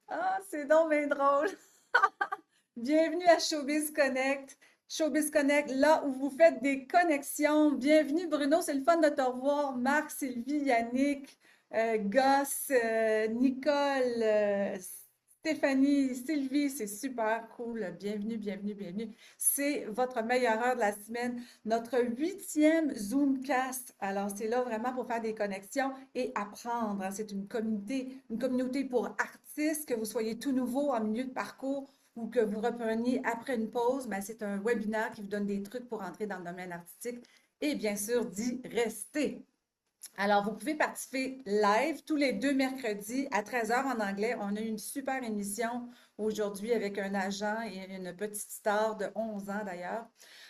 Ah, c'est donc bien drôle. Bienvenue à Showbiz Connect. Showbiz Connect, là où vous faites des connexions. Bienvenue Bruno, c'est le fun de te revoir. Marc, Sylvie, Yannick, Goss, Nicole, Stéphanie, Sylvie, c'est super cool. Bienvenue, bienvenue, bienvenue. C'est votre meilleure heure de la semaine, notre huitième Zoomcast. Alors, c'est là vraiment pour faire des connexions et apprendre, hein. C'est une communauté pour artistes, que vous soyez tout nouveau en milieu de parcours ou que vous repreniez après une pause, ben, c'est un webinaire qui vous donne des trucs pour entrer dans le domaine artistique et bien sûr d'y rester. Alors, vous pouvez participer live tous les deux mercredis à 13 heures en anglais. On a eu une super émission aujourd'hui avec un agent et une petite star de 11 ans d'ailleurs.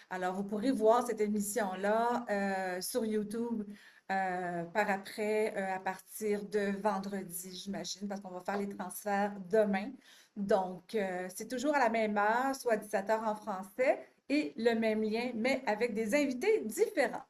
Alors, vous pourrez voir cette émission-là sur YouTube par après à partir de vendredi, j'imagine, parce qu'on va faire les transferts demain. Donc, c'est toujours à la même heure, soit 17 heures en français, et le même lien, mais avec des invités différents.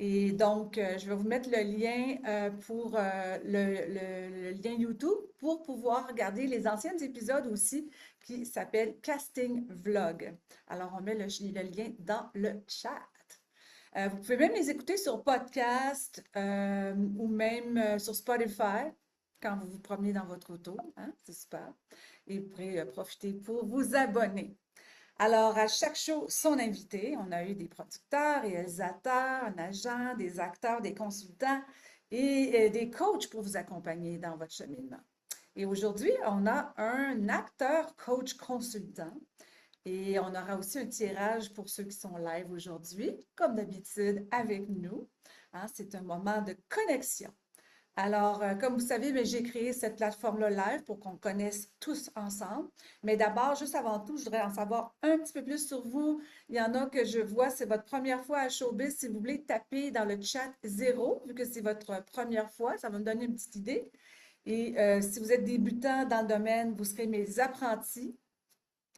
Et donc, je vais vous mettre le lien pour le lien YouTube pour pouvoir regarder les anciens épisodes aussi qui s'appellent Casting Vlog. Alors, on met le lien dans le chat. Vous pouvez même les écouter sur podcast ou même sur Spotify quand vous vous promenez dans votre auto, hein, c'est super. Et vous pourrez profiter pour vous abonner. Alors, à chaque show, son invité. On a eu des producteurs, réalisateurs, un agent, des acteurs, des consultants et des coachs pour vous accompagner dans votre cheminement. Et aujourd'hui, on a un acteur, coach, consultant. Et on aura aussi un tirage pour ceux qui sont live aujourd'hui, comme d'habitude avec nous. Hein, c'est un moment de connexion. Alors, comme vous savez, ben, j'ai créé cette plateforme-là live pour qu'on connaisse tous ensemble. Mais d'abord, juste avant tout, je voudrais en savoir un petit peu plus sur vous. Il y en a que je vois, c'est votre première fois à Showbiz. Si vous voulez taper dans le chat zéro, vu que c'est votre première fois, ça va me donner une petite idée. Et si vous êtes débutant dans le domaine, vous serez mes apprentis.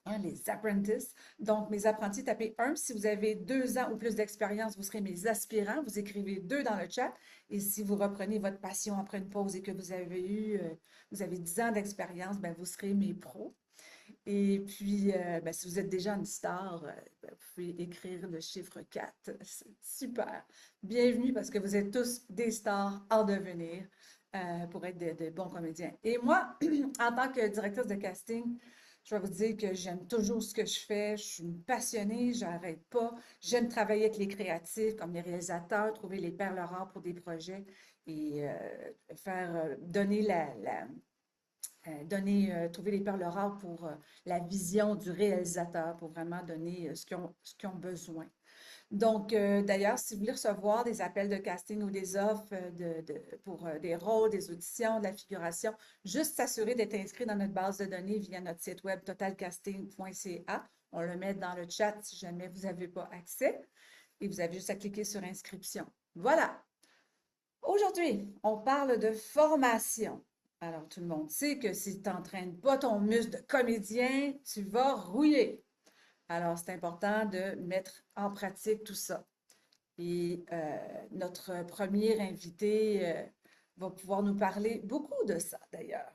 Hein, les apprentices. Donc, mes apprentis, tapez 1. Si vous avez 2 ans ou plus d'expérience, vous serez mes aspirants. Vous écrivez 2 dans le chat. Et si vous reprenez votre passion après une pause et que vous avez 10 ans d'expérience, ben, vous serez mes pros. Et puis, ben, si vous êtes déjà une star, ben, vous pouvez écrire le chiffre 4. C'est super. Bienvenue parce que vous êtes tous des stars en devenir pour être de bons comédiens. Et moi, en tant que directrice de casting, je vais vous dire que j'aime toujours ce que je fais. Je suis une passionnée, j'arrête pas. J'aime travailler avec les créatifs, comme les réalisateurs, trouver les perles rares pour des projets et donner trouver les perles rares pour la vision du réalisateur, pour vraiment donner ce qu'ils ont besoin. Donc, d'ailleurs, si vous voulez recevoir des appels de casting ou des offres pour des rôles, des auditions, de la figuration, juste s'assurer d'être inscrit dans notre base de données via notre site web totalcasting.ca. On le met dans le chat si jamais vous n'avez pas accès et vous avez juste à cliquer sur inscription. Voilà. Aujourd'hui, on parle de formation. Alors, tout le monde sait que si tu n'entraînes pas ton muscle de comédien, tu vas rouiller. Alors, c'est important de mettre en pratique tout ça. Et notre premier invité va pouvoir nous parler beaucoup de ça, d'ailleurs.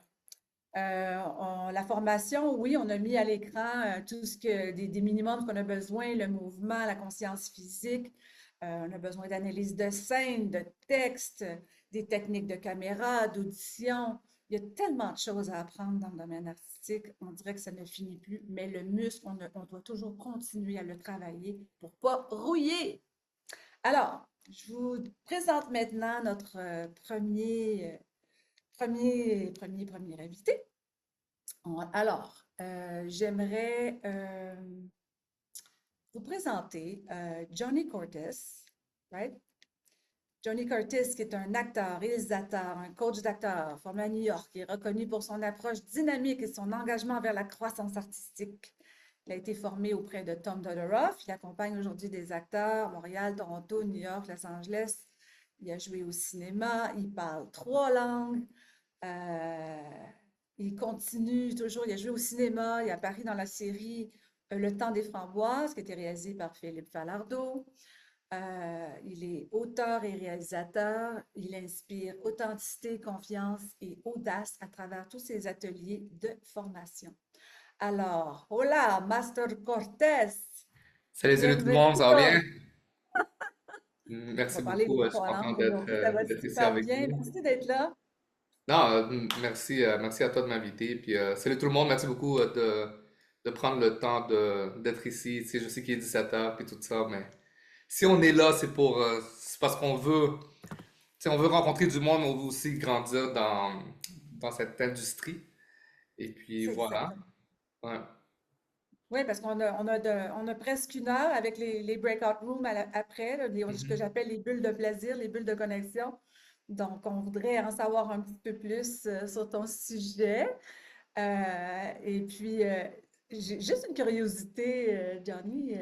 La formation, oui, on a mis à l'écran tout ce que des minimums qu'on a besoin, le mouvement, la conscience physique. On a besoin d'analyse de scène, de texte, des techniques de caméra, d'audition. Il y a tellement de choses à apprendre dans le domaine artistique. On dirait que ça ne finit plus, mais le muscle, on doit toujours continuer à le travailler pour pas rouiller. Alors, je vous présente maintenant notre premier invité. Alors, j'aimerais vous présenter Johnny Cortes, right? Johnny Curtis, qui est un acteur, réalisateur, un coach d'acteur, formé à New York, qui est reconnu pour son approche dynamique et son engagement vers la croissance artistique. Il a été formé auprès de Tom Todoroff. Il accompagne aujourd'hui des acteurs à Montréal, Toronto, New York, Los Angeles. Il a joué au cinéma. Il parle 3 langues. Euh, il continue toujours. Il a joué au cinéma. Il a apparu dans la série Le Temps des Framboises, qui a été réalisée par Philippe Falardeau. Il est auteur et réalisateur. Il inspire authenticité, confiance et audace à travers tous ses ateliers de formation. Alors, hola, Master Cortés, Salut tout le monde, ça va bien? bienvenido. On va Merci parler beaucoup, je suis trois content langues aujourd'hui. Ça va d'être ici super avec bien. vous. Merci d'être là. Non, merci, merci à toi de m'inviter. Puis salut tout le monde, merci beaucoup de prendre le temps d'être ici. Tu sais, je sais qu'il est 17h puis tout ça, mais si on est là, c'est parce qu'on veut, tu sais, on veut rencontrer du monde, mais on veut aussi grandir dans cette industrie. Et puis C'est voilà. exactement. Ouais. Oui, parce on a presque une heure avec les breakout rooms après, là, ce que Mhm. j'appelle les bulles de plaisir, les bulles de connexion. Donc, on voudrait en savoir un petit peu plus sur ton sujet. Et puis, j'ai juste une curiosité, Johnny.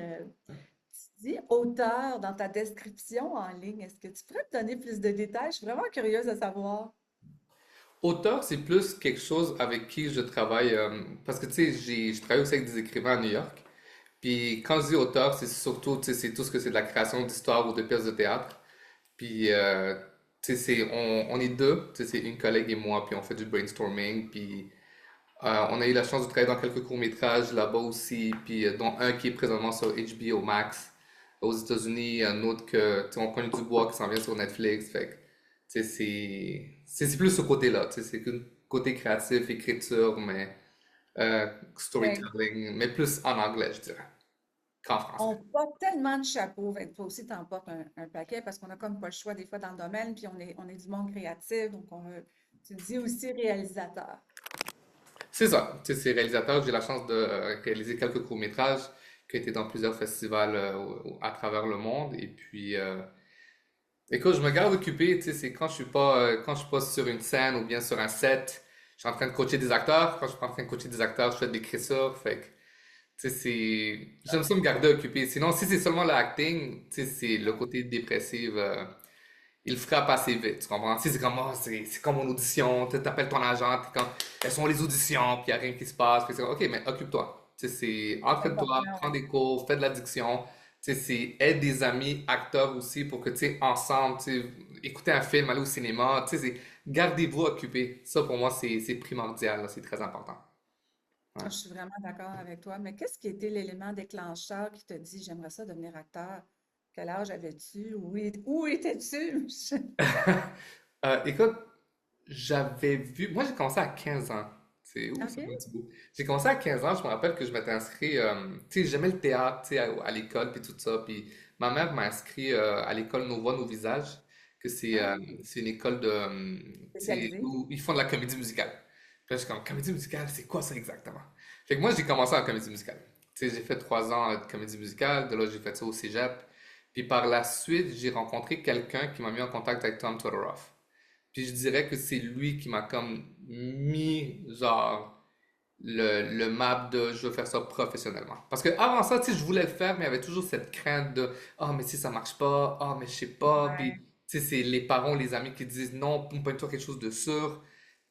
Tu dis auteur dans ta description en ligne. Est-ce que tu pourrais me donner plus de détails? Je suis vraiment curieuse de savoir. Auteur, c'est plus quelque chose avec qui je travaille, parce que tu sais, je travaille aussi avec des écrivains à New York. Puis quand je dis auteur, c'est surtout, tu sais, c'est tout ce que c'est de la création d'histoires ou de pièces de théâtre. Puis, tu sais, on est deux, tu sais, c'est une collègue et moi, puis on fait du brainstorming. Puis, on a eu la chance de travailler dans quelques courts-métrages là-bas aussi, puis dont un qui est présentement sur HBO Max aux États-Unis, un autre que, tu sais, on connaît du bois qui s'en vient sur Netflix. Fait que, tu sais, c'est plus ce côté-là, tu sais, c'est qu'un côté créatif, écriture, mais Ben, storytelling, mais plus en anglais, je dirais, qu'en français. on porte tellement de chapeaux. Fait que toi aussi, tu en portes un paquet parce qu'on a comme pas le choix des fois dans le domaine, puis on est du monde créatif, donc tu dis aussi réalisateur. C'est ça. Tu sais, c'est réalisateur. J'ai la chance de réaliser quelques courts-métrages qui ont été dans plusieurs festivals à travers le monde. Et puis, écoute, je me garde occupé. Tu sais, c'est quand je suis pas sur une scène ou bien sur un set, je suis en train de coacher des acteurs. Quand je suis pas en train de coacher des acteurs, je fais de l'écriture. Fait que, tu sais, j'aime ça me garder occupé. Sinon, si c'est seulement l'acting, tu sais, c'est le côté dépressif. Il frappe assez vite, tu comprends? Tu sais, c'est comme, oh, c'est comme une audition, tu t'appelles ton agent, t'es comme, elles sont les auditions, puis il n'y a rien qui se passe, puis c'est comme, ok, mais occupe-toi. Tu sais, c'est, C'est entraîne-toi, important, prends oui. des cours, fais de l'addiction, tu sais, c'est, aide des amis acteurs aussi pour que, tu sais, ensemble, tu sais, écouter un film, aller au cinéma, tu sais, gardez-vous occupés. Ça, pour moi, c'est primordial, là, c'est très important. Ouais. Je suis vraiment d'accord avec toi. Mais qu'est-ce qui était l'élément déclencheur qui te dit, j'aimerais ça devenir acteur? Quel âge avais-tu? Où étais-tu? Écoute, j'avais vu. Moi, j'ai commencé à 15 ans. C'est où ça fait un OK. petit bout. J'ai commencé à 15 ans. Je me rappelle que je m'étais inscrit. Tu sais, j'aimais le théâtre, tu sais, à l'école, puis tout ça. Puis ma mère m'a inscrit à l'école Nos Voix, Nos Visages, que Ah, c'est une école de. Tu sais, spécialisé. où ils font de la comédie musicale. Puis là, je suis comme, comédie musicale, c'est quoi ça exactement? Fait que moi, j'ai commencé en comédie musicale. Tu sais, j'ai fait 3 ans de comédie musicale. De là, j'ai fait ça au cégep. Puis par la suite, j'ai rencontré quelqu'un qui m'a mis en contact avec Tom Todoroff. Puis je dirais que c'est lui qui m'a comme mis, genre, le map de je veux faire ça professionnellement. Parce que avant ça, tu sais, je voulais le faire, mais il y avait toujours cette crainte de ah, mais si ça marche pas, ah, mais je sais pas. Puis, Ouais. tu sais, c'est les parents, les amis qui disent non, pointe-toi quelque chose de sûr.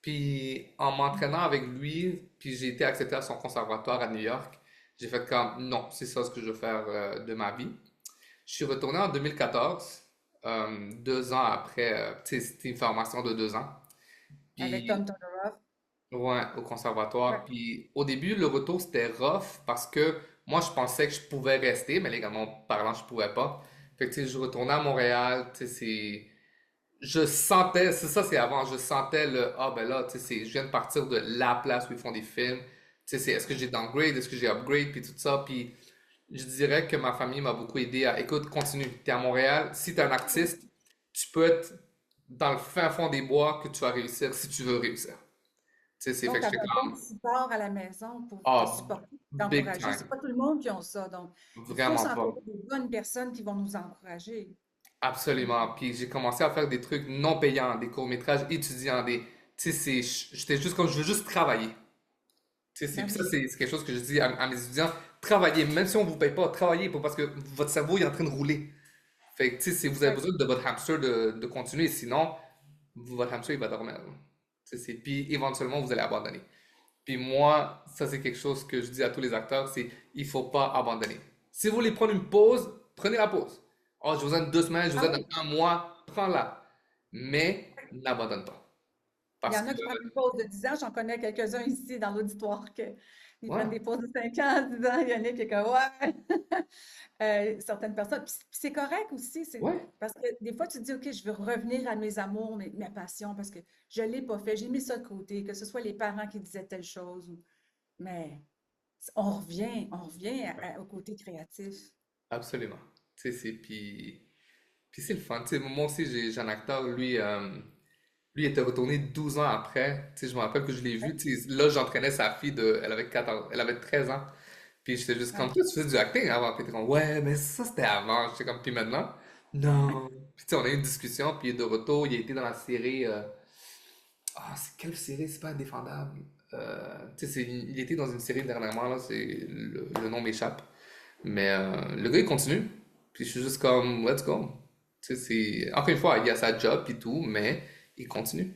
Puis, en m'entraînant avec lui, puis j'ai été accepté à son conservatoire à New York, j'ai fait comme non, c'est ça ce que je veux faire de ma vie. Je suis retourné en 2014, 2 ans après, tu sais, c'était une formation de 2 ans. Avec Tom Puis, Todoroff. ouais, au Ouais. conservatoire. Puis, au début, le retour, c'était rough parce que moi, je pensais que je pouvais rester, mais légalement parlant, je pouvais pas. Fait que, tu sais, je retournais à Montréal, tu sais, je sentais, c'est ça, c'est avant, je sentais ah ben là, tu sais, je viens de partir de la place où ils font des films. Tu sais, est-ce que j'ai downgrade, est-ce que j'ai upgrade, puis tout ça. Puis, je dirais que ma famille m'a beaucoup aidé à, écoute, continue, t'es à Montréal, si t'es un artiste, tu peux être dans le fin fond des bois que tu vas réussir si tu veux réussir. Tu sais, c'est fait Donc, que tu j'étais avais un bon comme, petit support à la maison pour te ah, supporter, big t'encourager. C'est time. pas tout le monde qui a ça. Donc, il faut Vraiment pas. s'entourer des bonnes personnes qui vont nous encourager. Absolument. Puis j'ai commencé à faire des trucs non payants, des courts-métrages étudiants, tu sais, j'étais juste comme, je veux juste travailler. Tu sais, Ben puis ça, oui. c'est quelque chose que je dis à mes étudiants, travaillez, même si on vous paye pas, travaillez, pas parce que votre cerveau est en train de rouler. Fait que, tu sais, si vous avez Ouais. besoin de votre hamster de continuer, sinon, votre hamster, il va dormir. Tu sais, puis éventuellement, vous allez abandonner. Puis moi, ça, c'est quelque chose que je dis à tous les acteurs, c'est il faut pas abandonner. Si vous voulez prendre une pause, prenez la pause. Oh, je vous donne 2 semaines, je vous Ah donne oui, 1 mois, prends-la. Mais n'abandonne pas. il y Parce en que, a qui prennent une pause de 10 ans. J'en connais quelques-uns ici dans l'auditoire ils prennent ouais, des pauses de 5 ans, 10 ans. Yannick est comme, ouais. Certaines personnes. Puis c'est correct aussi, ouais, parce que des fois, tu te dis, OK, je veux revenir à mes amours, mes passions, parce que je ne l'ai pas fait, j'ai mis ça de côté, que ce soit les parents qui disaient telle chose, mais on revient au côté créatif. absolument. Tu sais, puis c'est le fun. Tu sais, moi aussi, j'ai un acteur, lui était retourné 12 ans après. Tu sais, je me rappelle que je l'ai vu. Tu sais, là, j'entraînais sa fille elle avait 14, elle avait 13 ans. Puis j'étais juste Ouais. comme, toi, tu faisais du acting avant. Puis t'es comme, ouais, mais ça, c'était avant. J'étais comme, puis maintenant? Non. Puis tu sais, on a eu une discussion, puis il est de retour. Il a été dans la série. Ah, c'est quelle série? C'est pas Indéfendable. Tu sais, il était dans une série dernièrement, là. Le nom m'échappe. Mais le gars, il continue. Puis je suis juste comme, let's go. Tu sais, encore une fois, il a sa job et tout, mais il continue.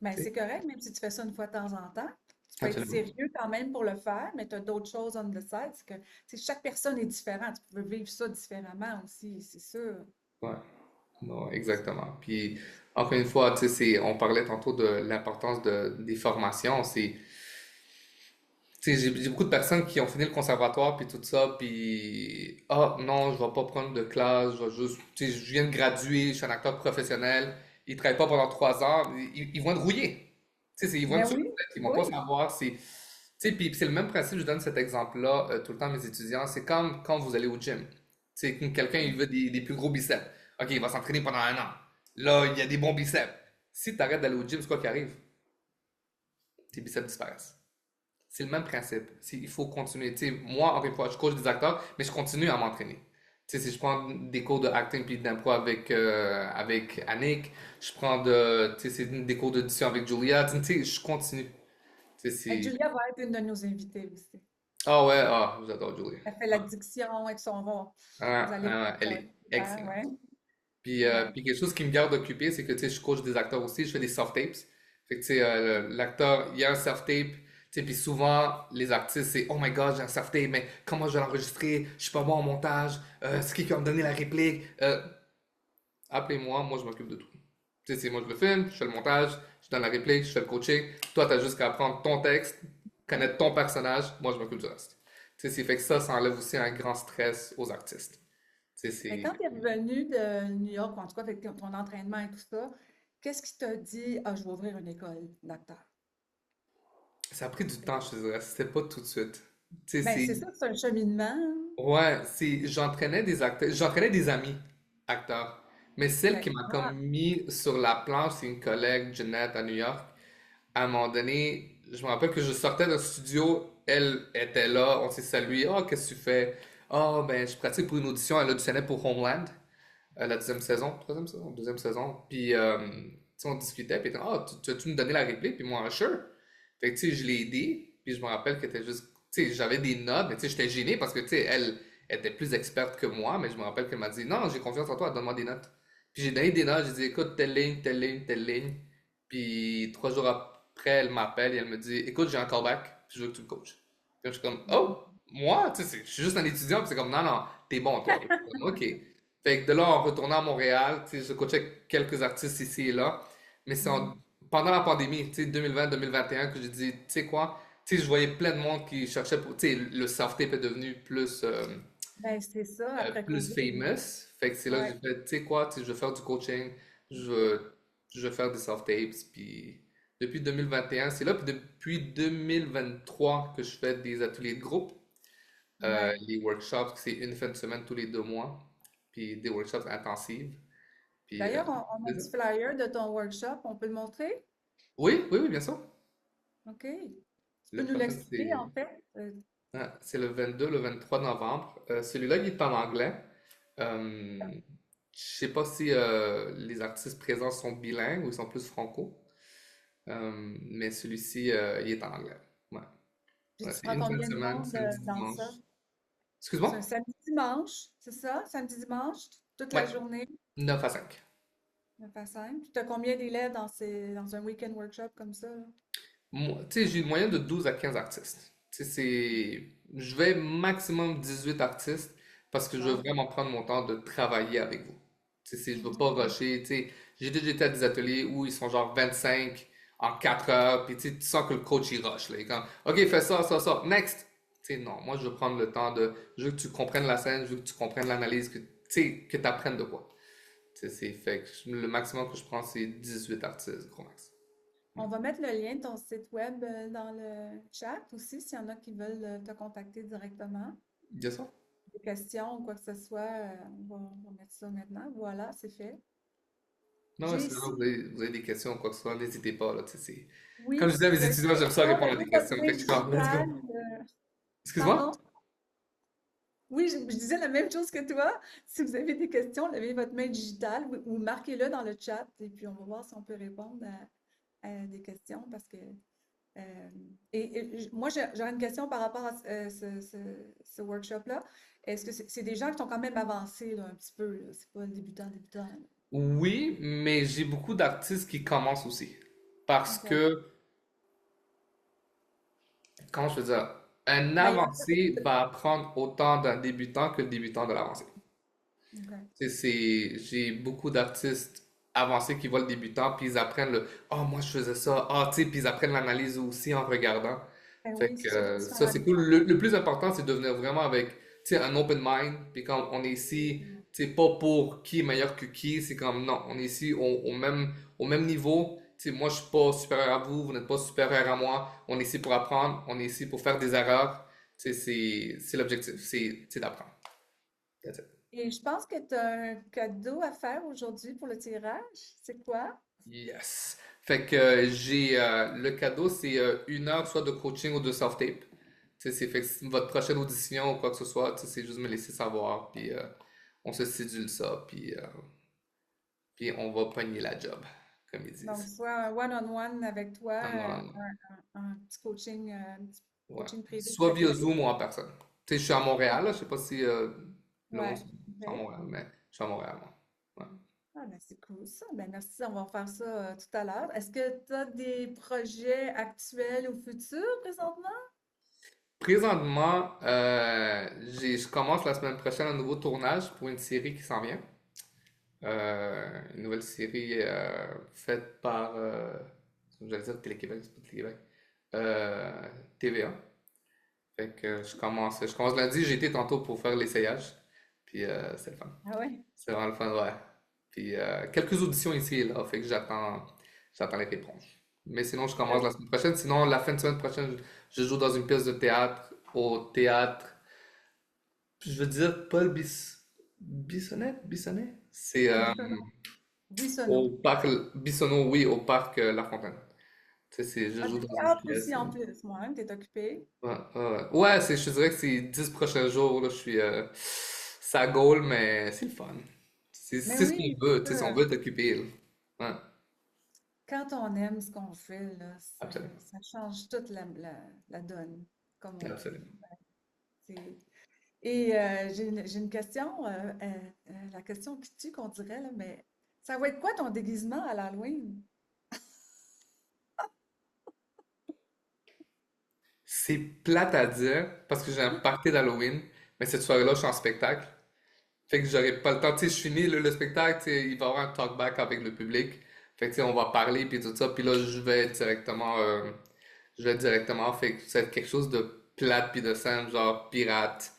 Mais Tu c'est sais, correct, même si tu fais ça une fois de temps en temps. Tu peux être absolument. sérieux quand même pour le faire, mais tu as d'autres choses on the side. C'est que chaque personne est différente. Tu peux vivre ça différemment aussi, c'est sûr. Ouais. Non, exactement. Puis, encore une fois, tu sais, on parlait tantôt de l'importance des formations. Tu sais, j'ai beaucoup de personnes qui ont fini le conservatoire, puis tout ça, puis, ah, non, je vais pas prendre de classe, je vais juste, tu sais, je viens de graduer, je suis un acteur professionnel, ils travaillent pas pendant 3 ans, ils vont être rouillés. Tu sais, ils vont Mais être sur oui, le tête, ils vont pas oui. savoir, tu sais, puis c'est le même principe, je donne cet exemple-là tout le temps à mes étudiants, c'est comme quand vous allez au gym. Tu sais, quand quelqu'un, il veut des plus gros biceps. OK, il va s'entraîner pendant un an. Là, il y a des bons biceps. Si tu arrêtes d'aller au gym, c'est quoi qui arrive? Tes biceps disparaissent. C'est le même principe. Il faut continuer. Tu sais, moi, encore une fois, je coach des acteurs, mais je continue à m'entraîner. Tu sais, si je prends des cours de acting puis d'impro avec Annick, je prends tu sais, des cours d'audition avec Julia, tu sais, je continue. Tu sais, Julia va être une de nos invitées aussi. Ah ouais, ah, j'adore Julia. Elle fait l'addiction et tout ça. Vous Ah, allez ah, voir, elle ça va être est super, excellente. ouais. Puis, Ouais. puis quelque chose qui me garde occupé, c'est que tu sais, je coach des acteurs aussi, je fais des self-tapes. Fait que tu sais, l'acteur, il y a un self-tape, tu sais, puis souvent, les artistes, c'est Oh my God, j'ai un self-tape, mais comment je vais l'enregistrer? Je suis pas bon en montage, c'est qui va me donner la réplique? Appelez-moi, moi je m'occupe de tout. Tu sais, c'est moi je le filme, je fais le montage, je donne la réplique, je fais le coaching. Toi, tu as juste qu'à apprendre ton texte, connaître ton personnage, moi je m'occupe du reste. Tu sais, c'est fait que ça enlève aussi un grand stress aux artistes. Tu sais, Mais c'est. quand tu es revenu de New York, en tout cas avec ton entraînement et tout ça, qu'est-ce qui t'a dit, ah, je vais ouvrir une école d'acteur? Ça a pris du temps, je te dirais. C'était pas tout de suite. Tu sais, Ben, c'est ça, c'est un cheminement, hein. Ouais, j'entraînais des acteurs, j'entraînais des amis acteurs. Mais celle qui OK. m'a Ah, comme mis sur la planche, c'est une collègue, Jeanette, à New York. À un moment donné, je me rappelle que je sortais d'un studio, elle était là, on s'est salué. Oh, qu'est-ce que tu fais? Oh, ben, je pratique pour une audition. Elle auditionnait pour Homeland, la deuxième saison, troisième saison, deuxième saison. Puis, tu sais, on discutait, puis elle était, oh, tu vas-tu me donner la réplique? Puis moi, sure. Fait que, tu sais, je l'ai aidé, puis je me rappelle qu'elle était juste, tu sais, j'avais des notes, mais tu sais, j'étais gêné parce que, tu sais, elle était plus experte que moi, mais je me rappelle qu'elle m'a dit, non, j'ai confiance en toi, donne-moi des notes. Puis j'ai donné des notes, j'ai dit, écoute, telle ligne, telle ligne, telle ligne. Puis 3 jours après, elle m'appelle et elle me dit, écoute, j'ai un callback, puis je veux que tu me coaches. Puis je suis comme, wow. oh, moi, tu sais, je suis juste un étudiant, puis c'est comme, non, non, t'es bon, toi. Puis je suis comme, OK. Fait que de là, en retournant à Montréal, tu sais, je coachais quelques artistes ici et là, mais Mhm. pendant la pandémie, tu sais, 2020-2021, que j'ai dit, tu sais quoi, tu sais, je voyais plein de monde qui cherchait pour, tu sais, le self-tape est devenu Ben, c'est ça, après plus COVID. famous. Fait que c'est là que Ouais. j'ai fait, tu sais quoi, tu sais, je vais faire du coaching, je veux, je vais faire des self-tapes, puis depuis 2021, c'est là, puis depuis 2023 que je fais des ateliers de groupe. Ouais. Les workshops, c'est une fin de semaine tous les 2 mois, puis des workshops intensifs. Puis, D'ailleurs, on a un c'est ça. petit flyer de ton workshop, on peut le montrer? Oui, oui, oui, bien sûr. OK. Tu peux Le nous prochain, l'expliquer, en fait? c'est le 22, le 23 novembre. Celui-là, il est en anglais. Euh, je sais pas si les artistes présents sont bilingues ou ils sont plus franco, mais celui-ci, il est en anglais. Ouais. Puis Ouais, tu c'est prends une fin de combien de semaine, monde samedi, dans dimanche. ça? C'est un Excuse-moi? samedi-dimanche, c'est ça? Samedi-dimanche, toute Ouais, la journée, 9 à 5. 9 à 5. Puis tu as combien d'élèves dans un week-end workshop comme ça, là? Tu sais, j'ai une moyenne de 12 à 15 artistes. Tu sais, je vais maximum 18 artistes, parce que je veux Bon. vraiment prendre mon temps de travailler avec vous. Je veux pas rusher, tu sais. J'ai déjà été à des ateliers où ils sont genre 25 en 4 heures, puis tu sais, tu sens que le coach il rush, là. Il est comme, OK, fais ça, ça, ça, next! Tu sais, non, moi je veux prendre le temps je veux que tu comprennes la scène, je veux que tu comprennes l'analyse, que tu sais, que tu apprennes de quoi. Tu sais, c'est fait que le maximum que je prends, c'est 18 artistes, gros max. Ouais. On va mettre le lien de ton site web dans le chat aussi, s'il y en a qui veulent te contacter directement. Bien sûr. Des questions ou quoi que ce soit, on va mettre ça maintenant. Voilà, c'est fait. Non, mais J'ai si jamais ici, vous avez des questions ou quoi que ce soit, n'hésitez pas, là, tu sais, comme je oui, disais à mes vous avez étudiants, j'aime ça on répondre à avait des votre questions. Fait main que je suis comme, let's go. digitale. Excuse-moi? Pardon? Oui, je disais la même chose que toi. Si vous avez des questions, levez votre main digitale ou marquez-le dans le chat et puis on va voir si on peut répondre à des questions parce que Euh, moi, j'aurais une question par rapport à ce workshop-là. Est-ce que c'est des gens qui sont quand même avancés là, un petit peu, là? C'est pas débutant, là. Oui, mais j'ai beaucoup d'artistes qui commencent aussi. Parce OK. que, comment je veux dire, un Ben, avancé va apprendre autant d'un débutant que le débutant de l'avancé. OK. J'ai beaucoup d'artistes avancés qui voient le débutant, puis ils apprennent oh, moi je faisais ça, ah, tu sais, puis ils apprennent l'analyse aussi en regardant. Ben Fait oui, que c'est sûr qu'ils sont ça, c'est allés. cool. Le plus important, c'est de venir vraiment avec, tu sais, un open mind, puis quand on est ici, tu sais, pas pour qui est meilleur que qui, c'est comme, non, on est ici au même niveau. Tu sais, moi, je suis pas supérieur à vous, vous n'êtes pas supérieur à moi. On est ici pour apprendre, on est ici pour faire des erreurs. Tu sais, c'est l'objectif, c'est d'apprendre. That's it. Et je pense que tu as un cadeau à faire aujourd'hui pour le tirage. C'est quoi? Yes. Fait que j'ai le cadeau, c'est 1 heure soit de coaching ou de self-tape. Tu sais, c'est fait que votre prochaine audition ou quoi que ce soit, tu sais, c'est juste me laisser savoir, puis on se sédule ça, puis on va pogner la job, comme ils Donc, disent. soit un one-on-one avec toi, Ah, non, non, non. un un petit Ouais. coaching privé de Soit quelques via minutes. Zoom ou en personne. Tu sais, je suis à Montréal, là, je sais pas si le monde Ouais. est à OK. Montréal, mais je suis à Montréal, moi. Ouais. Ah, ben c'est cool ça. Ben merci, on va faire ça tout à l'heure. Est-ce que tu as des projets actuels ou futurs présentement? Présentement, je commence la semaine prochaine un nouveau tournage pour une série qui s'en vient. Une nouvelle série faite par, j'allais dire Télé-Québec, c'est pas Télé-Québec, euh, TVA. Fait que je commence lundi, j'ai été tantôt pour faire l'essayage, puis c'est le fun. Ah ouais? C'est vraiment le fun, ouais. Puis quelques auditions ici et là, fait que j'attends les réponses. Mais sinon, je commence la semaine prochaine. Sinon, la fin de semaine prochaine, je joue dans une pièce de théâtre, au théâtre, je veux dire Paul Bissonnette? C'est Buissonneau. au Buissonneau. parc Bissonnot, oui, au parc La Fontaine. Tu sais, je Ah, joue du dans une théâtre aussi pièce. en plus, moi-même, t'es occupé. Ouais, ouais, ouais, je te dirais que ces 10 prochains jours, là, je suis ça gaule, mais c'est le fun. Mais C'est ce qu'on oui, veut, tu c'est sais, si on ça. veut t'occuper, là. Ouais, Quand on aime ce qu'on fait, là, absolument. ça change toute la donne, comme on dit. Absolument. C'est- Et j'ai une question, la question qui tue qu'on dirait, là, mais ça va être quoi ton déguisement à l'Halloween? C'est plate à dire parce que j'ai un party d'Halloween, mais cette soirée-là, je suis en spectacle. Fait que j'aurai pas le temps. Tu sais, je finis le spectacle, tu sais, il va y avoir un talkback avec le public. Fait que, tu sais, on va parler, puis tout ça. Puis là, je vais directement, fait que c'est quelque chose de plate, puis de simple, genre pirate.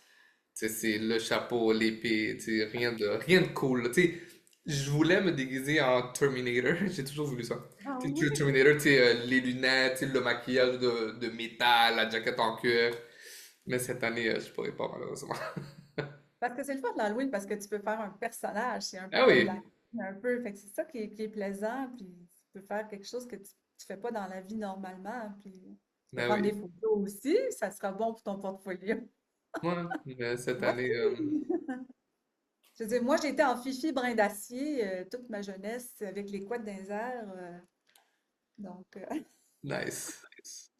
Tu sais, c'est le chapeau, l'épée, tu sais, rien de cool, là. Tu sais, je voulais me déguiser en Terminator. J'ai toujours voulu ça. Ah Tu sais, oui? Terminator, tu sais, les lunettes, tu sais, le maquillage de métal, la jaquette en cuir. Mais cette année, je pourrais pas, malheureusement. Parce que c'est le fun de l'Halloween parce que tu peux faire un personnage, c'est un peu Ah comme oui, la un peu, fait que c'est ça qui est plaisant, puis tu peux faire quelque chose que tu fais pas dans la vie normalement, puis tu peux ben prendre des oui. photos aussi, ça sera bon pour ton portfolio. Ouais, mais cette année, Merci! Je veux dire, moi, j'étais en Fifi brin d'acier toute ma jeunesse avec les couettes dans les airs, donc, nice.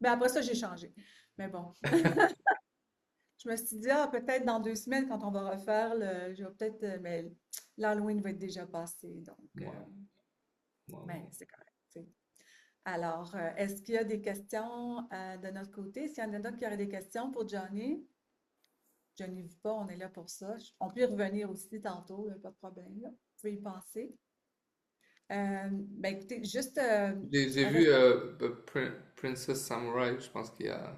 mais après ça, j'ai changé. Mais bon, je me suis dit, ah, peut-être dans 2 semaines, quand on va refaire je vais peut-être, mais l'Halloween va être déjà passé, donc, Ouais, ouais, mais ouais. c'est correct. Tu sais. Alors, est-ce qu'il y a des questions de notre côté? S'il y en a d'autres qui auraient des questions pour Johnny, Je n'y vis pas, on est là pour ça. On peut y revenir aussi tantôt, là, pas de problème, là. Vous pouvez y penser. Ben écoutez, juste J'ai vu rester. Princess Samurai, je pense qu'il y a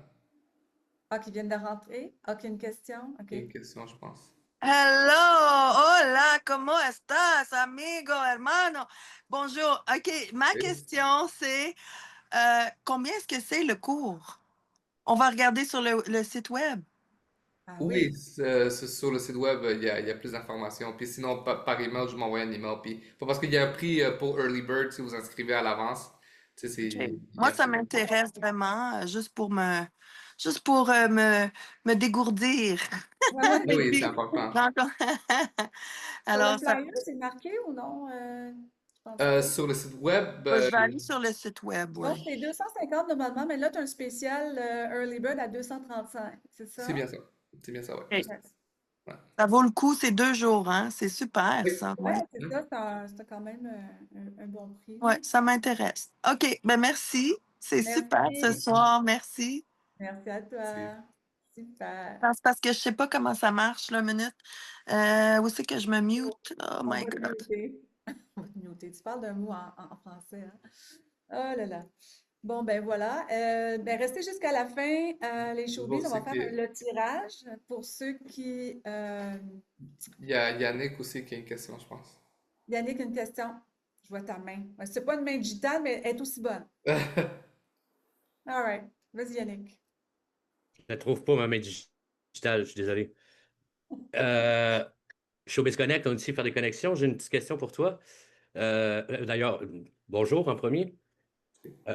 Ah, qui viennent de rentrer. Ok, une question. Ok. une question, je pense. Hello, hola, ¿cómo estás, amigo, hermano? Bonjour. OK, ma Oui, question, c'est combien est-ce que c'est le cours? On va regarder sur le site web. Ah oui, oui. sur le site web, il y a plus d'informations. Puis sinon, par email, je m'envoie un email. Puis, parce qu'il y a un prix pour Early Bird si vous inscrivez à l'avance. Tu sais, OK. il y Moi, a un ça prix. m'intéresse vraiment, juste pour me dégourdir. Ouais, ouais. Oui, Et oui, c'est puis, important. Sur le alors, ça, flyer, c'est marqué ou non? Je pense pas. Sur le site web, je vais aller sur le site web, Non, oui. c'est 250 normalement, mais là, tu as un spécial Early Bird à 235, c'est c'est ça? bien ça. C'est bien ça, ouais. OK. Ouais, Ouais. Ça vaut le coup, c'est 2 jours, hein? C'est super, Oui. ça, ouais, ouais. c'est Hmm. ça, c'est quand même un bon prix, là. Ouais, ça m'intéresse. OK, ben merci. C'est super ce Merci. soir, merci. Merci à C'est- toi. Super. C'est parce que je sais pas comment ça marche, là, minute. Où c'est que je me Oh, mute? Oh on my va te God. muter. On va te muter. Tu parles d'un mot en français, hein? Oh là là. Bon, ben voilà. Ben restez jusqu'à la fin, les je vois showbiz. On va aussi faire qu'il le tirage pour ceux qui... y a Yannick aussi qui a une question, je pense. Yannick, une question. Je vois ta main. Ouais, c'est pas une main digitale, mais elle est aussi bonne. All right. Vas-y, Yannick. Je ne trouve pas ma main digitale, je suis désolé. Euh, Showbiz Connect, on est ici pour faire des connexions. J'ai une petite question pour toi. D'ailleurs, bonjour en premier. Euh,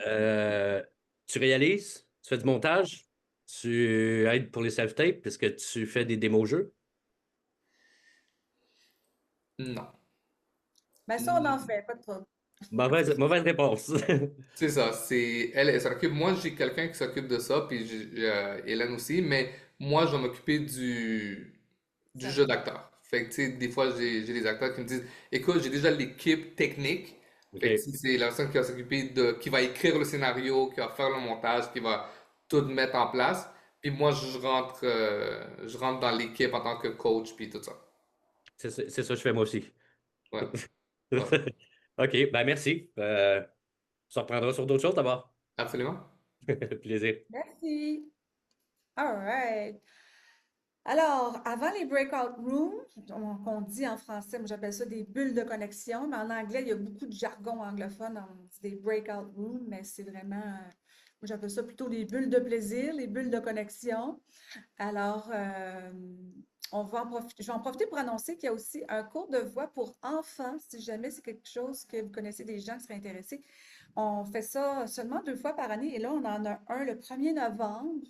euh, Tu réalises, tu fais du montage, tu aides pour les self-tapes parce que tu fais des démos jeux. Non. Ben ça, on en Hmm. fait, pas de trouble. Mauvaise réponse. C'est ça, elle s'occupe. Moi, j'ai quelqu'un qui s'occupe de ça, puis Hélène aussi, mais moi, je vais m'occuper du Ça jeu fait. d'acteur. Fait que, tu sais, des fois, j'ai des acteurs qui me disent, écoute, j'ai déjà l'équipe technique. Fait que OK. si c'est la personne qui va s'occuper qui va écrire le scénario, qui va faire le montage, qui va tout mettre en place. Puis moi, je rentre dans l'équipe en tant que coach, puis tout ça. C'est ça que je fais moi aussi. Ouais, ouais, OK, ben merci. On se reprendra sur d'autres choses d'abord. absolument. Plaisir. Merci. All right. Alors, avant les breakout rooms, qu'on dit en français, moi j'appelle ça des bulles de connexion, mais en anglais, il y a beaucoup de jargon anglophone, on dit des breakout rooms, mais c'est vraiment, moi j'appelle ça plutôt les bulles de plaisir, les bulles de connexion. Alors, je vais en profiter pour annoncer qu'il y a aussi un cours de voix pour enfants, si jamais c'est quelque chose que vous connaissez des gens qui seraient intéressés. On fait ça seulement 2 fois par année et là, on en a un le 1er novembre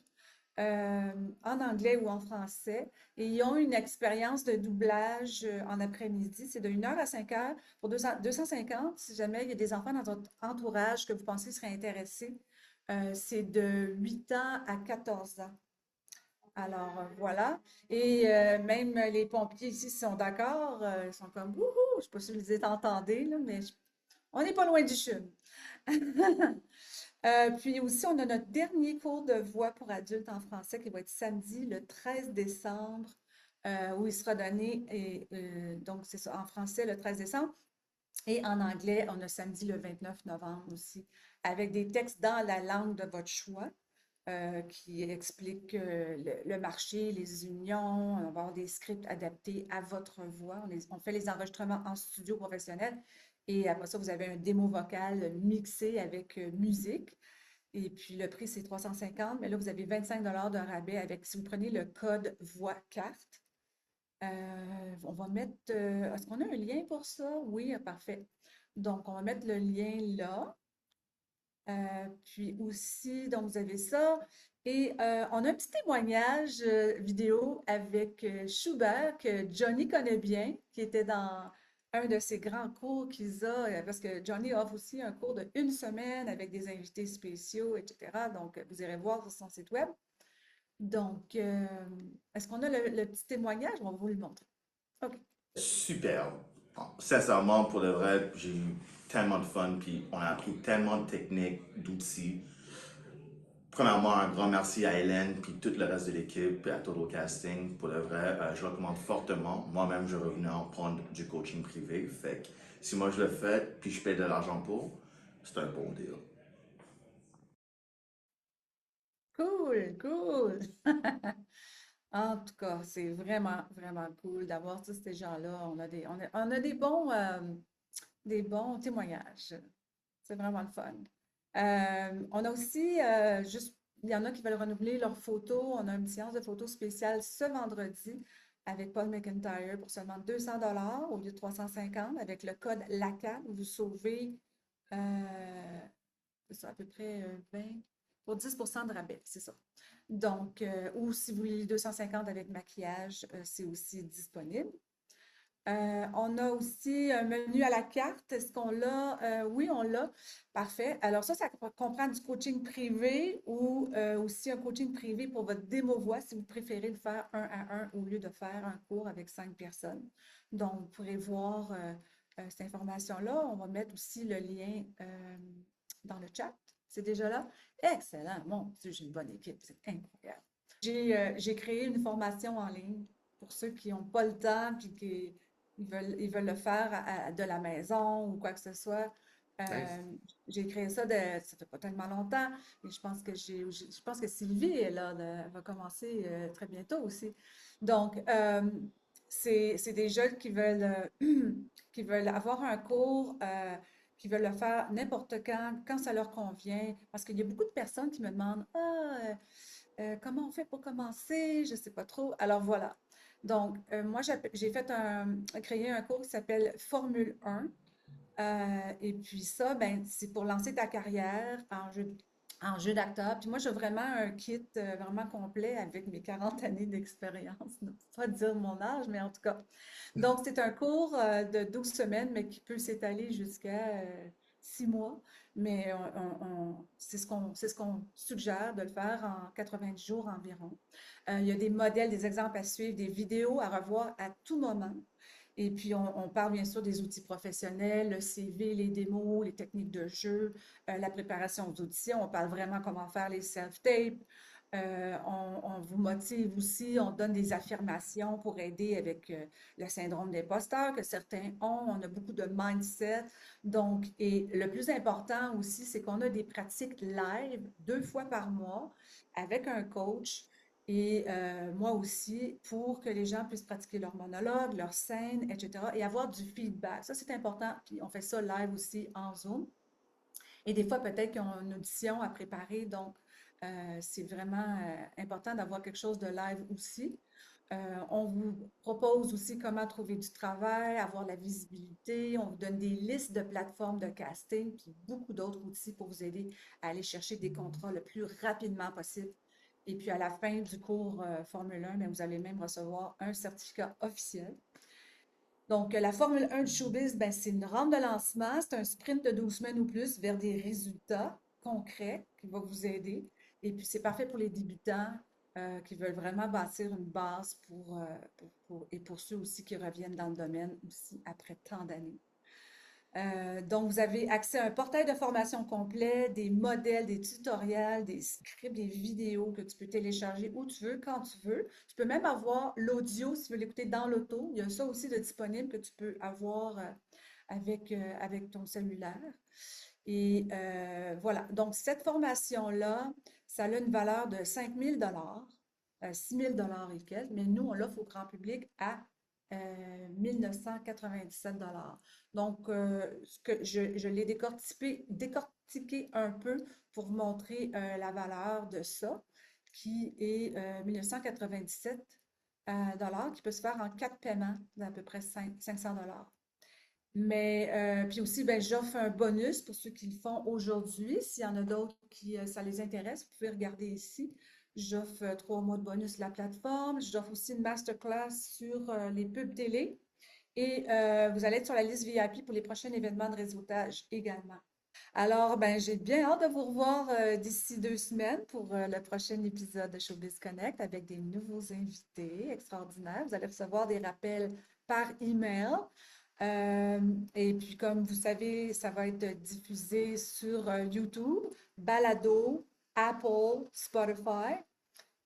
euh, en anglais ou en français. Et ils ont une expérience de doublage en après-midi. C'est de 1 heure à 5 heures pour 250. Si jamais il y a des enfants dans votre entourage que vous pensez seraient intéressés, c'est de 8 ans à 14 ans. Alors, voilà. Et même les pompiers ici sont d'accord. Ils sont comme, wouhou! Je ne sais pas si vous les entendez, là, mais on n'est pas loin du CHUM. Puis aussi, on a notre dernier cours de voix pour adultes en français qui va être samedi, le 13 décembre, où il sera donné, et, donc c'est ça, en français le 13 décembre, et en anglais, on a samedi le 29 novembre aussi, avec des textes dans la langue de votre choix. Qui expliquent le marché, les unions, on va avoir des scripts adaptés à votre voix. On fait les enregistrements en studio professionnel et après ça, vous avez un démo vocal mixé avec musique. Et puis le prix, c'est 350, mais là, vous avez 25 de rabais avec, si vous prenez le code voix carte. On va mettre, est-ce qu'on a un lien pour ça? Oui, parfait. Donc, on va mettre le lien là. Puis aussi, donc vous avez ça. Et on a un petit témoignage vidéo avec Schubert, que Johnny connaît bien, qui était dans un de ses grands cours qu'ils ont, parce que Johnny offre aussi un cours de 1 semaine avec des invités spéciaux, etc. Donc, vous irez voir sur son site web. Donc, est-ce qu'on a le petit témoignage? On va vous le montrer. OK. Super. Sincèrement, pour le vrai, j'ai eu tellement de fun, puis on a appris tellement de techniques, d'outils. Premièrement, un grand merci à Hélène, puis tout le reste de l'équipe, et à Total Casting. Pour le vrai, je recommande fortement. Moi-même, je revenais en prendre du coaching privé. Fait que si moi je le fais, puis je paie de l'argent pour, c'est un bon deal. Cool, cool. En tout cas, c'est vraiment, vraiment cool d'avoir tous ces gens-là. On a des bons témoignages. C'est vraiment le fun. On a aussi, il y en a qui veulent renouveler leurs photos. On a une séance de photos spéciale ce vendredi avec Paul McIntyre pour seulement 200 $ au lieu de 350 avec le code LACAN. Vous sauvez c'est ça, à peu près 20 pour 10% de rabais, c'est ça. Donc, ou si vous voulez 250 avec maquillage, c'est aussi disponible. On a aussi un menu à la carte. Est-ce qu'on l'a? Oui, on l'a. Parfait. Alors ça comprend du coaching privé ou aussi un coaching privé pour votre démo-voix si vous préférez le faire un à un au lieu de faire un cours avec 5 personnes. Donc, vous pourrez voir cette information-là. On va mettre aussi le lien dans le chat. C'est déjà là? Excellent. Mon Dieu, j'ai une bonne équipe. C'est incroyable. J'ai créé une formation en ligne pour ceux qui n'ont pas le temps et qui ils veulent le faire de la maison ou quoi que ce soit. Nice. J'ai créé ça, ça fait pas tellement longtemps, et je pense que je pense que Sylvie est là, elle va commencer très bientôt aussi. Donc, c'est des jeunes qui veulent, qui veulent avoir un cours, qui veulent le faire n'importe quand ça leur convient, parce qu'il y a beaucoup de personnes qui me demandent, comment on fait pour commencer? Je ne sais pas trop. Alors voilà. Donc, moi, j'ai créé un cours qui s'appelle Formule 1. Et puis ça, ben, c'est pour lancer ta carrière en jeu d'acteur. Puis moi, j'ai vraiment un kit vraiment complet avec mes 40 années d'expérience. Ne pas dire mon âge, mais en tout cas. Donc, c'est un cours de 12 semaines, mais qui peut s'étaler jusqu'à 6 mois. Mais c'est ce qu'on suggère de le faire en 90 jours environ. Il y a des modèles, des exemples à suivre, des vidéos à revoir à tout moment. Et puis, on parle bien sûr des outils professionnels, le CV, les démos, les techniques de jeu, la préparation aux auditions. On parle vraiment comment faire les self-tapes. On vous motive aussi, on donne des affirmations pour aider avec le syndrome d'imposteur que certains ont. On a beaucoup de mindset. Donc, et le plus important aussi, c'est qu'on a des pratiques live 2 fois par mois avec un coach et moi aussi, pour que les gens puissent pratiquer leur monologue, leur scène, etc., et avoir du feedback. Ça, c'est important. Puis on fait ça live aussi en Zoom. Et des fois, peut-être qu'ils ont une audition à préparer. Donc, c'est vraiment important d'avoir quelque chose de live aussi. On vous propose aussi comment trouver du travail, avoir la visibilité. On vous donne des listes de plateformes de casting, puis beaucoup d'autres outils pour vous aider à aller chercher des contrats le plus rapidement possible. Et puis, à la fin du cours Formule 1, bien, vous allez même recevoir un certificat officiel. Donc, la Formule 1 du showbiz, ben, c'est une rampe de lancement. C'est un sprint de 12 semaines ou plus vers des résultats concrets qui vont vous aider. Et puis, c'est parfait pour les débutants qui veulent vraiment bâtir une base et pour ceux aussi qui reviennent dans le domaine aussi après tant d'années. Donc, vous avez accès à un portail de formation complet, des modèles, des tutoriels, des scripts, des vidéos que tu peux télécharger où tu veux, quand tu veux. Tu peux même avoir l'audio si tu veux l'écouter dans l'auto. Il y a ça aussi de disponible que tu peux avoir avec ton cellulaire. Et voilà. Donc, cette formation-là, ça a une valeur de 5 000 6 000 et quelques, mais nous, on l'offre au grand public à 1997 $. Donc, je l'ai décortiqué un peu pour vous montrer la valeur de ça, qui est 1997 $, qui peut se faire en 4 paiements d'à peu près 500 $. Mais puis aussi, ben, j'offre un bonus pour ceux qui le font aujourd'hui. S'il y en a d'autres qui ça les intéresse, vous pouvez regarder ici. J'offre 3 mois de bonus de la plateforme. J'offre aussi une masterclass sur les pubs télé. Et vous allez être sur la liste VIP pour les prochains événements de réseautage également. Alors, ben, j'ai bien hâte de vous revoir d'ici 2 semaines pour le prochain épisode de Showbiz Connect avec des nouveaux invités extraordinaires. Vous allez recevoir des rappels par email. Et puis, comme vous savez, ça va être diffusé sur YouTube, Balado, Apple, Spotify.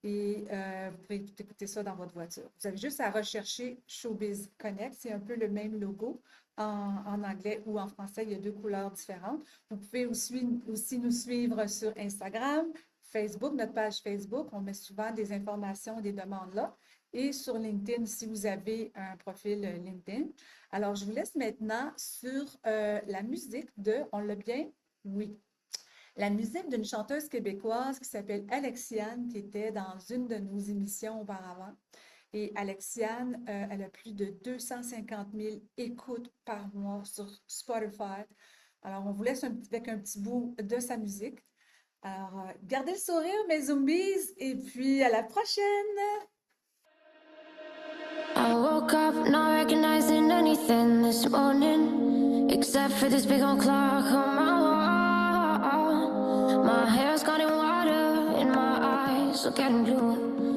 Et vous pouvez tout écouter ça dans votre voiture. Vous avez juste à rechercher Showbiz Connect. C'est un peu le même logo en anglais ou en français. Il y a 2 couleurs différentes. Vous pouvez aussi nous suivre sur Instagram, Facebook, notre page Facebook. On met souvent des informations, des demandes là. Et sur LinkedIn, si vous avez un profil LinkedIn. Alors, je vous laisse maintenant sur la musique de On l'a bien? Oui. La musique d'une chanteuse québécoise qui s'appelle Alexiane, qui était dans une de nos émissions auparavant. Et Alexiane, elle a plus de 250 000 écoutes par mois sur Spotify. Alors, on vous laisse avec un petit bout de sa musique. Alors, gardez le sourire, mes zombies, et puis à la prochaine! I woke up not recognizing anything this morning, except for this big old clock on my wall. My hair's got in water and my eyes are getting blue.